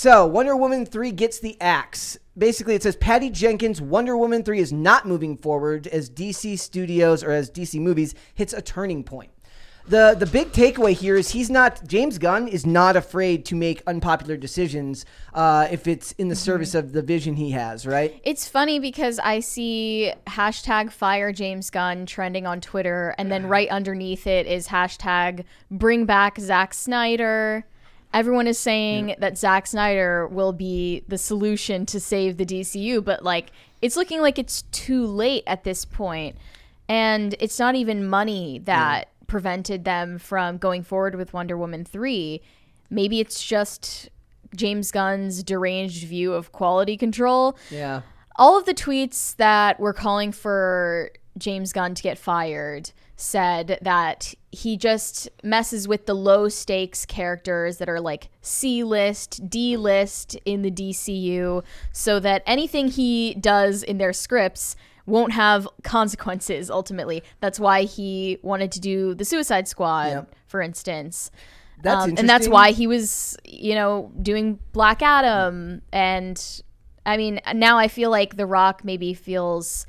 So Wonder Woman 3 gets the axe. Basically, it says Patty Jenkins' Wonder Woman 3 is not moving forward as DC Studios or as DC Movies hits a turning point. The big takeaway here is James Gunn is not afraid to make unpopular decisions if it's in the service of the vision he has, right? It's funny because I see hashtag fire James Gunn trending on Twitter, and then right underneath it is hashtag bring back Zack Snyder. Everyone is saying that Zack Snyder will be the solution to save the DCU, but like it's looking like it's too late at this point, and it's not even money that prevented them from going forward with Wonder Woman 3. Maybe it's just James Gunn's deranged view of quality control. Yeah. All of the tweets that were calling for James Gunn to get fired said that he just messes with the low stakes characters that are like C-list, D-list in the DCU, so that anything he does in their scripts won't have consequences ultimately. That's why he wanted to do the Suicide Squad, for instance. That's interesting. And that's why he was, doing Black Adam. And I mean, now I feel like The Rock maybe feels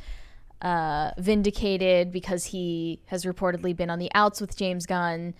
vindicated because he has reportedly been on the outs with James Gunn.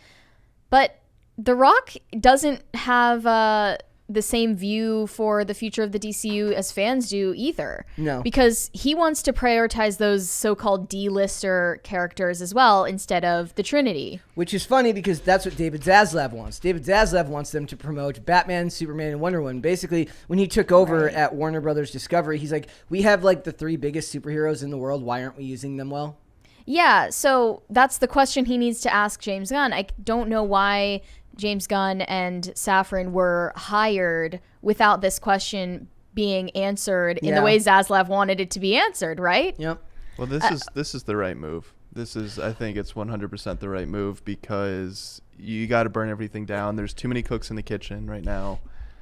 But The Rock doesn't have the same view for the future of the DCU as fans do either. No. Because he wants to prioritize those so-called D-lister characters as well instead of the Trinity. Which is funny because that's what David Zaslav wants. David Zaslav wants them to promote Batman, Superman, and Wonder Woman. Basically, when he took over at Warner Brothers Discovery, he's like, we have like the 3 biggest superheroes in the world. Why aren't we using them well? Yeah, so that's the question he needs to ask James Gunn. I don't know why James Gunn and Safran were hired without this question being answered in the way Zaslav wanted it to be answered, right? Yep. Well, this is the right move. I think it's 100% the right move because you got to burn everything down. There's too many cooks in the kitchen right now.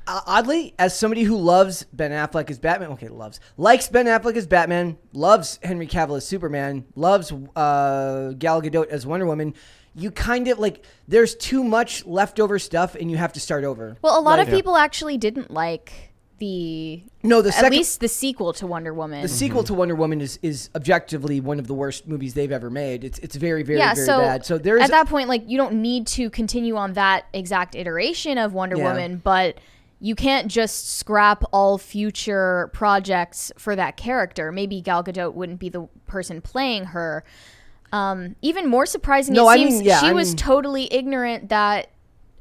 Oddly, as somebody who loves Ben Affleck as Batman, likes Ben Affleck as Batman, loves Henry Cavill as Superman, loves Gal Gadot as Wonder Woman, you kind of like, there's too much leftover stuff and you have to start over. Well, a lot of people actually didn't like at least the sequel to Wonder Woman. The sequel to Wonder Woman is objectively one of the worst movies they've ever made. It's very, very, very bad. So there's at that point, like, you don't need to continue on that exact iteration of Wonder Woman, but you can't just scrap all future projects for that character. Maybe Gal Gadot wouldn't be the person playing her. Even more surprising, she was totally ignorant that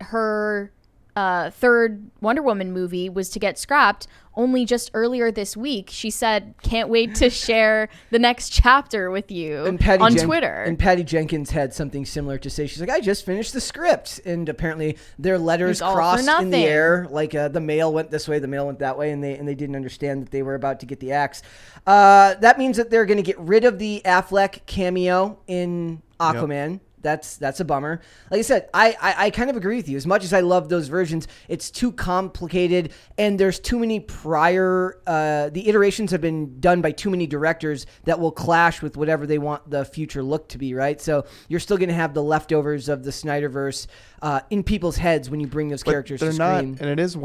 her third Wonder Woman movie was to get scrapped. Only just earlier this week, she said, can't wait to share the next chapter with you on Twitter. And Patty Jenkins had something similar to say. She's like, I just finished the script. And apparently their letters crossed in the air. Like the mail went this way, the mail went that way, and they didn't understand that they were about to get the axe. That means that they're going to get rid of the Affleck cameo in Aquaman. Yep. That's a bummer. Like I said, I kind of agree with you. As much as I love those versions, it's too complicated, and there's too many prior. The iterations have been done by too many directors that will clash with whatever they want the future look to be. Right, so you're still going to have the leftovers of the Snyderverse in people's heads when you bring those characters to screen. And it is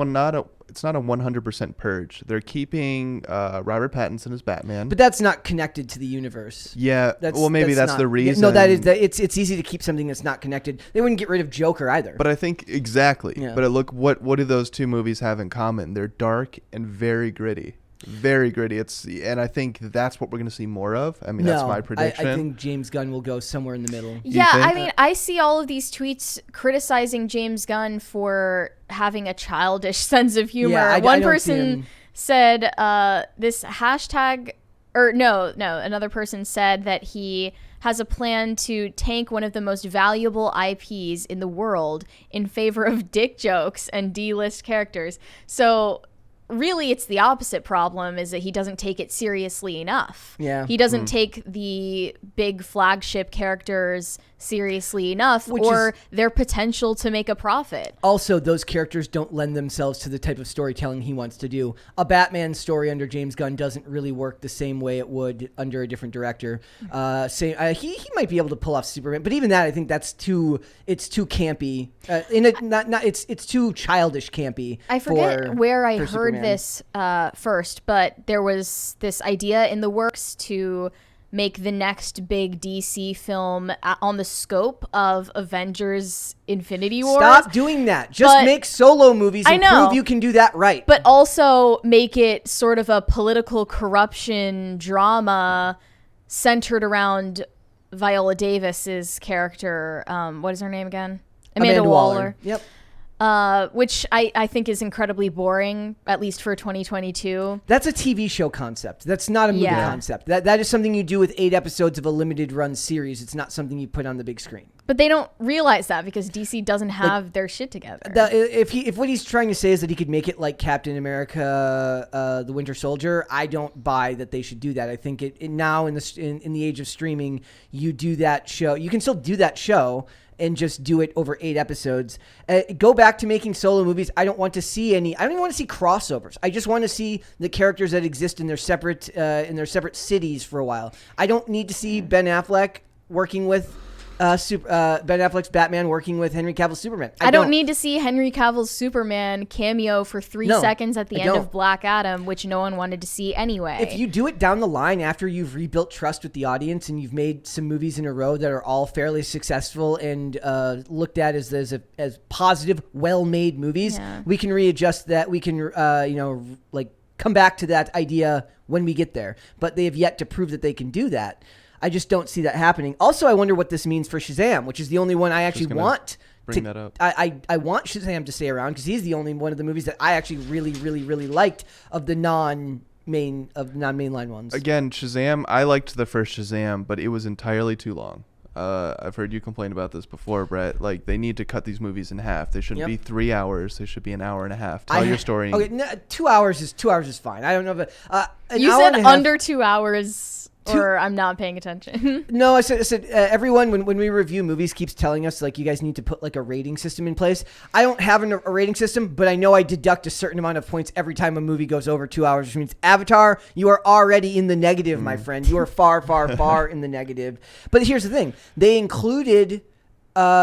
it's not a 100% purge. They're keeping Robert Pattinson as Batman, but that's not connected to the universe. Yeah, maybe that's the reason. No, that is it's easy to keep something that's not connected. They wouldn't get rid of Joker either. But I think exactly. Yeah. But look, what do those two movies have in common? They're dark and very gritty. Very gritty. And I think that's what we're going to see more of. I mean, that's my prediction. I think James Gunn will go somewhere in the middle. Yeah, I mean, I see all of these tweets criticizing James Gunn for having a childish sense of humor. Yeah, One person said this hashtag, or no, another person said that he has a plan to tank one of the most valuable IPs in the world in favor of dick jokes and D-list characters. So really it's the opposite problem, is that he doesn't take it seriously enough. Yeah. He doesn't take the big flagship characters seriously enough, or their potential to make a profit. Also, those characters don't lend themselves to the type of storytelling he wants to do. A Batman story under James Gunn doesn't really work the same way it would under a different director. He might be able to pull off Superman, but even that, I think it's too campy. It's too childish campy. I forget where I heard Superman. This first, but there was this idea in the works to make the next big DC film on the scope of Avengers Infinity War. Stop doing that. Just make solo movies and prove you can do that right. But also make it sort of a political corruption drama centered around Viola Davis's character. What is her name again? Amanda Waller. Yep. Which I think is incredibly boring, at least for 2022. That's a TV show concept. That's not a movie concept. That is something you do with 8 episodes of a limited run series. It's not something you put on the big screen. But they don't realize that because DC doesn't have their shit together. If what he's trying to say is that he could make it like Captain America, the Winter Soldier, I don't buy that they should do that. I think now in the age of streaming, you do that show. You can still do that show and just do it over 8 episodes. Go back to making solo movies. I don't want to see I don't even want to see crossovers. I just want to see the characters that exist in their separate cities for a while. I don't need to see Ben Affleck working with Ben Affleck's Batman working with Henry Cavill's Superman. I don't need to see Henry Cavill's Superman cameo for 3 seconds at the end of Black Adam, which no one wanted to see anyway. If you do it down the line after you've rebuilt trust with the audience and you've made some movies in a row that are all fairly successful and looked at as positive, well-made movies, we can readjust that. We can, come back to that idea when we get there. But they have yet to prove that they can do that. I just don't see that happening. Also, I wonder what this means for Shazam, which is the only one I actually want. Bring that up. I want Shazam to stay around because he's the only one of the movies that I actually really, really, really liked of the non-mainline ones. Again, Shazam, I liked the first Shazam, but it was entirely too long. I've heard you complain about this before, Brett. Like, they need to cut these movies in half. They shouldn't be 3 hours. They should be an hour and a half. Tell your story. Okay, 2 hours is fine. I don't know if you said under 2 hours. Or I'm not paying attention. No, I said everyone, when we review movies, keeps telling us, like, you guys need to put, like, a rating system in place. I don't have a rating system, but I know I deduct a certain amount of points every time a movie goes over 2 hours, which means Avatar, you are already in the negative, my friend. You are far, far, far in the negative. But here's the thing. They included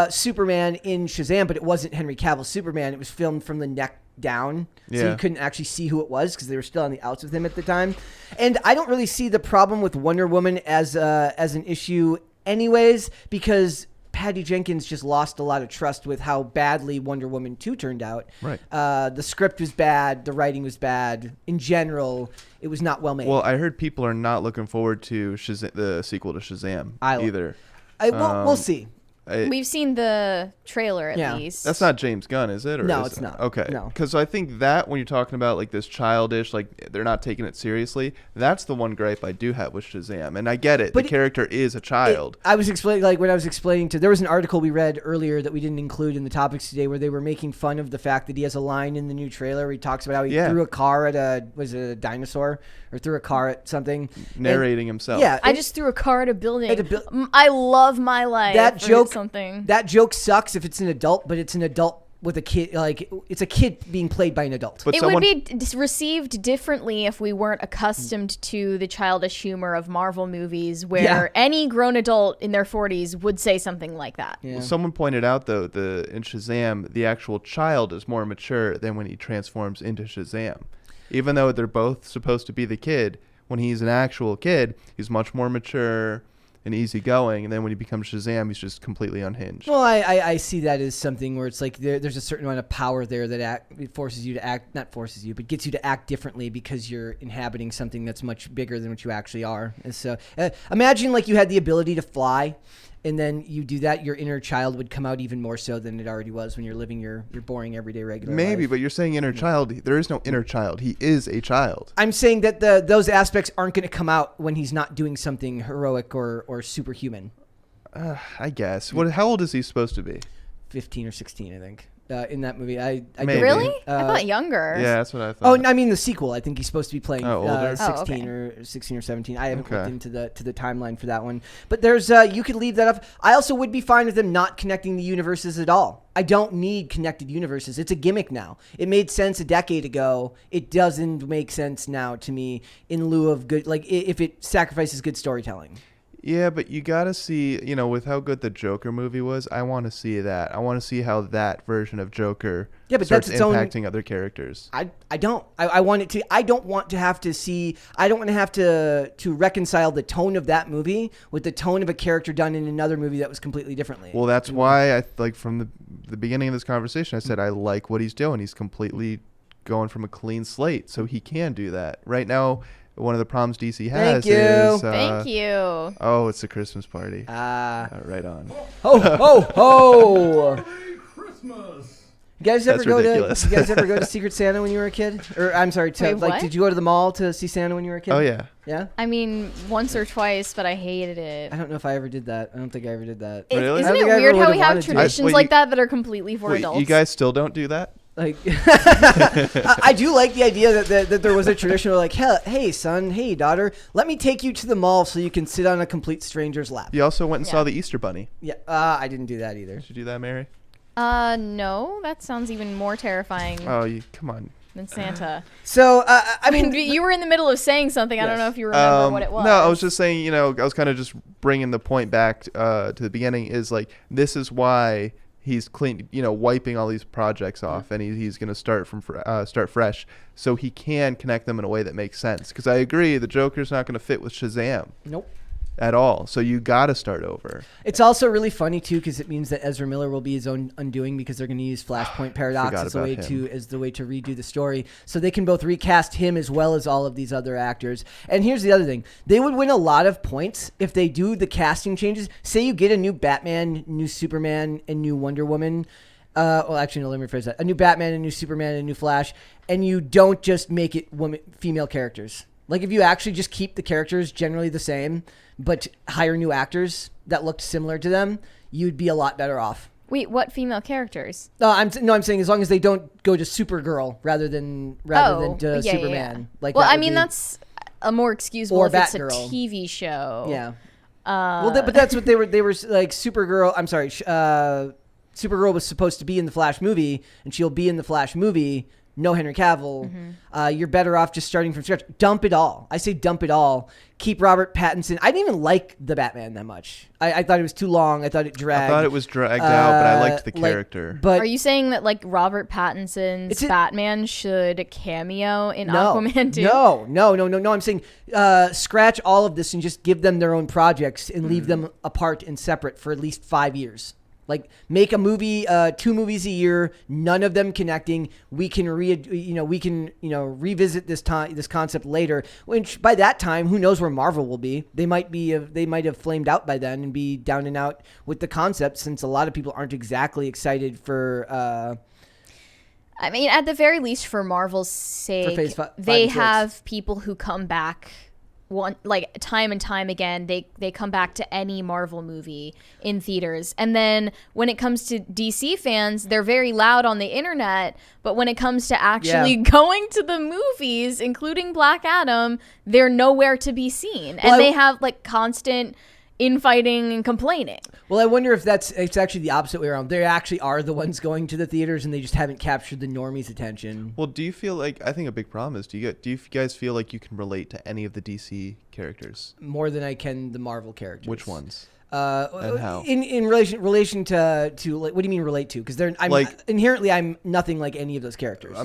Superman in Shazam, but it wasn't Henry Cavill's Superman. It was filmed from the neck down, so you couldn't actually see who it was because they were still on the outs with him at the time. And I don't really see the problem with Wonder Woman as an issue anyways, because Patty Jenkins just lost a lot of trust with how badly Wonder Woman 2 turned out. Right. The script was bad. The writing was bad. In general, it was not well made. Well, I heard people are not looking forward to the sequel to Shazam either. We'll see. We've seen the trailer at least. That's not James Gunn, is it? Or no, it's not. Okay. No. Because I think that when you're talking about like this childish, like they're not taking it seriously, that's the one gripe I do have with Shazam. And I get it. But the character is a child. I was explaining, like when I was explaining there was an article we read earlier that we didn't include in the topics today where they were making fun of the fact that he has a line in the new trailer where he talks about how he threw a car at was it a dinosaur or threw a car at something. Narrating himself. Yeah. I just threw a car at a building. I love my life. That joke sucks if it's an adult, but it's an adult with a kid. Like, it's a kid being played by an adult. But it would be received differently if we weren't accustomed to the childish humor of Marvel movies where any grown adult in their 40s would say something like that. Yeah. Well, someone pointed out, though, in Shazam, the actual child is more mature than when he transforms into Shazam. Even though they're both supposed to be the kid, when he's an actual kid, he's much more mature and easygoing, and then when he becomes Shazam, he's just completely unhinged. Well, I see that as something where it's like there's a certain amount of power there that forces you to act, not forces you, but gets you to act differently because you're inhabiting something that's much bigger than what you actually are. And so imagine like you had the ability to fly, and then you do that, your inner child would come out even more so than it already was when you're living your boring everyday regular life. Maybe, but you're saying inner child. There is no inner child. He is a child. I'm saying that those aspects aren't going to come out when he's not doing something heroic or superhuman. I guess. How old is he supposed to be? 15 or 16, I think. in that movie. I really? I thought younger. Yeah, that's what I thought. Oh, I mean the sequel. I think he's supposed to be playing older? 16 or 16 or 17. I haven't looked into the timeline for that one. But there's you could leave that up. I also would be fine with them not connecting the universes at all. I don't need connected universes. It's a gimmick now. It made sense a decade ago. It doesn't make sense now to me in lieu of good, like if it sacrifices good storytelling. Yeah, but you got to see, with how good the Joker movie was, I want to see that. I want to see how that version of Joker starts impacting other characters. I don't. I want it to. I don't want to have to see. I don't want to have to reconcile the tone of that movie with the tone of a character done in another movie that was completely differently. Well, that's why from the beginning of this conversation, I said I like what he's doing. He's completely going from a clean slate, so he can do that. Right now, one of the problems DC has is... Thank you. Oh, it's a Christmas party. Right on. Ho! Merry Christmas! You guys ever go to Secret Santa when you were a kid? Or I'm sorry, did you go to the mall to see Santa when you were a kid? Oh yeah. Yeah? I mean, once or twice, but I hated it. I don't know if I ever did that. I don't think I ever did that. Really? Isn't it weird how we have traditions like that are completely for adults? You guys still don't do that? Like, I do like the idea that there was a tradition of like, hey son, hey daughter, let me take you to the mall so you can sit on a complete stranger's lap. You also went and saw the Easter Bunny. Yeah, I didn't do that either. Did you do that, Mary? No, that sounds even more terrifying. Oh, come on. Than Santa. So, I mean, you were in the middle of saying something. Yes. I don't know if you remember what it was. No, I was just saying, I was kind of just bringing the point back to the beginning is like, this is why he's clean, wiping all these projects off, and he's going to start fresh, so he can connect them in a way that makes sense. Because I agree, the Joker's not going to fit with Shazam. Nope. At all. So you got to start over. It's also really funny too because it means that Ezra Miller will be his own undoing because they're going to use Flashpoint Paradox as the way to redo the story. So they can both recast him as well as all of these other actors. And here's the other thing: they would win a lot of points if they do the casting changes. Say you get a new Batman, new Superman, and new Wonder Woman. Well, actually, no, let me rephrase that: a new Batman, a new Superman, and a new Flash, and you don't just make it female characters. Like if you actually just keep the characters generally the same, but hire new actors that looked similar to them, you'd be a lot better off. Wait, what female characters? I'm saying as long as they don't go to Supergirl rather than Superman. Yeah. Like, well, I mean that's a more excusable or if Batgirl. It's a TV show. Yeah. But that's what they were like. Supergirl. I'm sorry. Supergirl was supposed to be in the Flash movie, and she'll be in the Flash movie. No Henry Cavill. Mm-hmm. You're better off just starting from scratch. Dump it all. I say dump it all. Keep Robert Pattinson. I didn't even like the Batman that much. I thought it was too long. I thought it dragged. I thought it was dragged out, but I liked the character. But are you saying that like Robert Pattinson's Batman should cameo in Aquaman 2? No. I'm saying scratch all of this and just give them their own projects and leave them apart and separate for at least 5 years. Like make a movie, 2 movies a year, none of them connecting. We can revisit this concept later. Which by that time, who knows where Marvel will be? They might have flamed out by then and be down and out with the concept. Since a lot of people aren't exactly excited for. I mean, at the very least, for Marvel's sake, they have people who come back. Like time and time again, they come back to any Marvel movie in theaters. And then when it comes to DC fans, they're very loud on the internet, but when it comes to actually going to the movies, including Black Adam, they're nowhere to be seen. And they have like constant infighting and complaining. Well, I wonder if it's actually the opposite way around. They actually are the ones going to the theaters and they just haven't captured the normies' attention. Well, do you feel like, I think a big problem is, do you guys feel like you can relate to any of the DC characters? More than I can the Marvel characters. Which ones? And how? In relation to like, what do you mean relate to? Because inherently I'm nothing like any of those characters.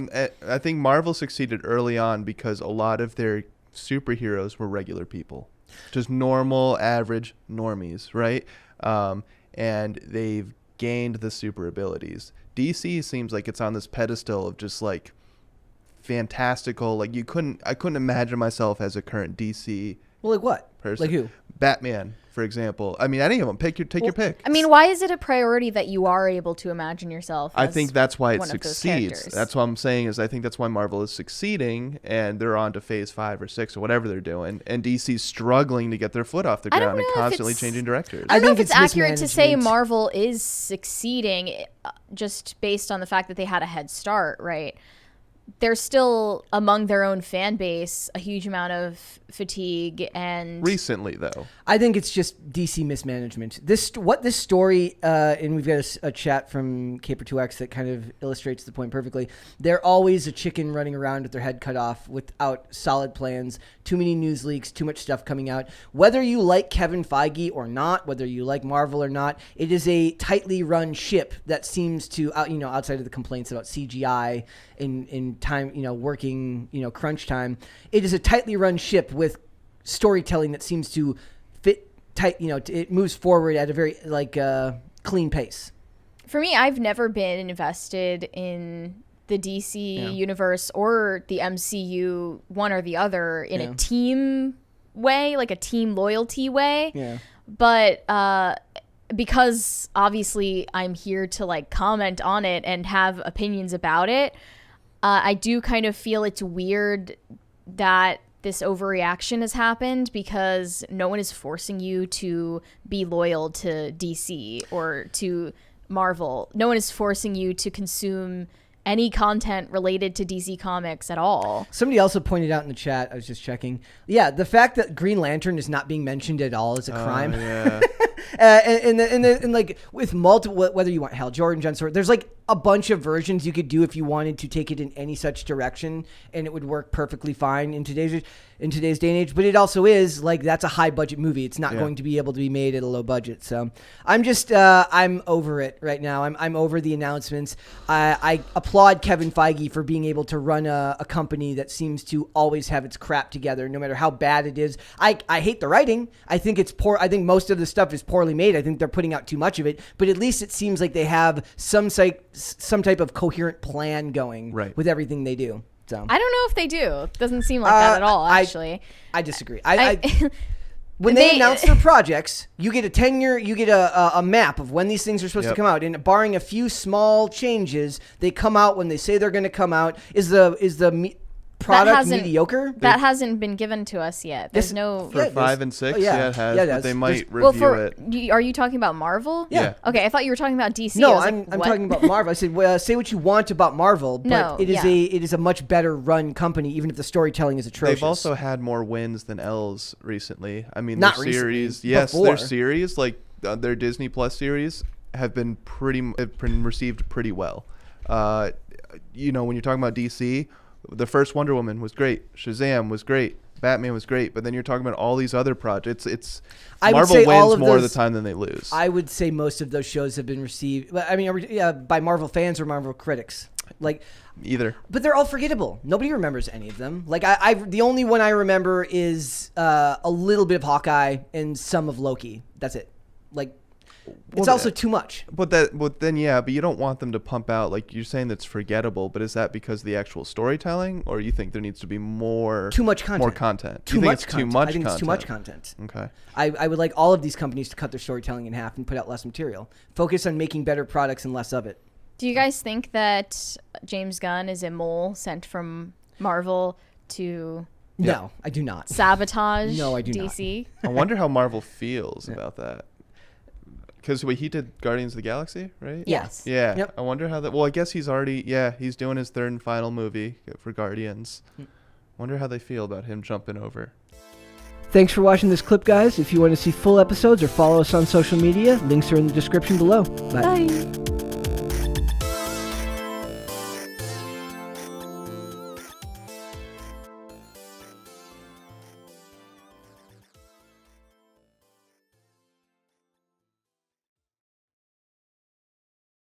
I think Marvel succeeded early on because a lot of their superheroes were regular people. Just normal, average normies, right? And they've gained the super abilities. DC seems like it's on this pedestal of just like fantastical. Like I couldn't imagine myself as a current DC. Well, like what? Person. Like who? Batman, for example. I mean, any of them. Take your pick. I mean, why is it a priority that you are able to imagine yourself as I think that's why it one of those succeeds. characters? That's what I'm saying is I think that's why Marvel is succeeding and they're on to phase 5 or 6 or whatever they're doing. And DC's struggling to get their foot off the ground and constantly changing directors. I don't know if it's accurate to say Marvel is succeeding just based on the fact that they had a head start, right? They're still among their own fan base a huge amount of fatigue and recently though I think it's just DC mismanagement. This story and we've got a chat from Caper2X that kind of illustrates the point perfectly. They're always a chicken running around with their head cut off without solid plans, too many news leaks, too much stuff coming out. Whether you like Kevin Feige or not, whether you like Marvel or not, it is a tightly run ship that seems to outside of the complaints about CGI in time, working, crunch time. It is a tightly run ship with storytelling that seems to fit tight. It moves forward at a very clean pace. For me, I've never been invested in the DC universe or the MCU, one or the other, in a team way, like a team loyalty way. Yeah. But because obviously I'm here to comment on it and have opinions about it, I do kind of feel it's weird that this overreaction has happened because no one is forcing you to be loyal to DC or to Marvel. No one is forcing you to consume any content related to DC Comics at all. Somebody also pointed out in the chat, I was just checking, the fact that Green Lantern is not being mentioned at all is a crime. Yeah. and with multiple, whether you want Hal Jordan, John Stewart, there's a bunch of versions you could do if you wanted to take it in any such direction, and it would work perfectly fine in today's day and age. But it also is that's a high budget movie. It's not going to be able to be made at a low budget. So I'm just I'm over it right now. I'm over the announcements. I applaud Kevin Feige for being able to run a company that seems to always have its crap together, no matter how bad it is. I hate the writing. I think it's poor. I think most of the stuff is poorly made. I think they're putting out too much of it. But at least it seems like they have some type of coherent plan going with everything they do. So I don't know if they do. It doesn't seem like that at all, actually. I disagree. When they announce their projects, you get a 10-year, you get a map of when these things are supposed to come out. And barring a few small changes, they come out when they say they're going to come out. Is the product mediocre? That hasn't been given to us yet. There's no... For 5 and 6, it has. But they might review it. Are you talking about Marvel? Yeah. Okay, I thought you were talking about DC. No, I'm talking about Marvel. I said, say what you want about Marvel, but it is a much better run company, even if the storytelling is atrocious. They've also had more wins than L's recently. I mean, not their series, recently, before. Their series, their Disney Plus series, have been received pretty well. When you're talking about DC, the first Wonder Woman was great. Shazam was great. Batman was great. But then you're talking about all these other projects. Marvel wins more of the time than they lose. I would say most of those shows have been received. I mean, by Marvel fans or Marvel critics. Either. But they're all forgettable. Nobody remembers any of them. The only one I remember is a little bit of Hawkeye and some of Loki. That's it. It's also too much. But you don't want them to pump out, you're saying that's forgettable, but is that because of the actual storytelling, or you think there needs to be too much content? More content. Too much content. I think it's too much content. Okay. I would like all of these companies to cut their storytelling in half and put out less material. Focus on making better products and less of it. Do you guys think that James Gunn is a mole sent from Marvel to... No, I do not. Sabotage No, I do DC? not. I wonder how Marvel feels about that. Because he did Guardians of the Galaxy, right? Yes. Yeah. Yep. I wonder how that... Well, I guess he's already... Yeah, he's doing his third and final movie for Guardians. Wonder how they feel about him jumping over. Thanks for watching this clip, guys. If you want to see full episodes or follow us on social media, links are in the description below. Bye. Bye.